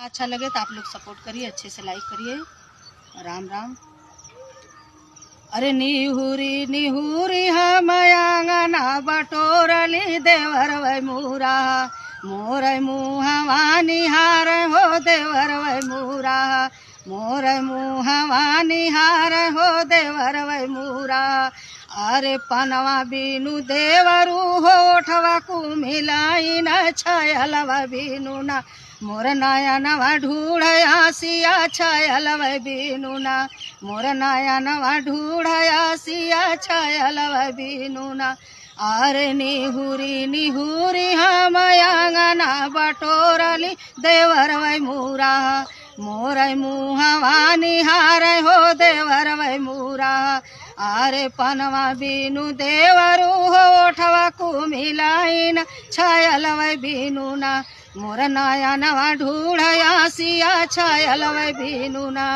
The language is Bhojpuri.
अच्छा लगे तो आप लोग सपोर्ट करिए, अच्छे से लाइक करिए। राम राम। अरे निहुरी निहुरी हम आंगना बटोरली देवर वै मुरा, मोर मुहवा निहार हो देवर वै मुरा, मोर मुहवा निहार हो देवर वै मुरा। अरे पनवा बिनु देवरू हो ओठवा कुमिलाई न छयलवा बिनु ना, मोर नयनवा ढूढ़या सिया छयलवा बिनु ना, मोर नयनवा ढूढ़या सिया छयलवा बिनु ना। अरे निहुरी निहुरी हम आंगना बटोरली देवर वै मुरा, मोर मुहवा निहार हो देवर वै मुरा। अरे पनवा बिनु देवरू हो ओठवा कुमिलाइन छायल वै बिनु ना, मोर नयनवा ढूढ़या सिया छायल वै बिनु ना।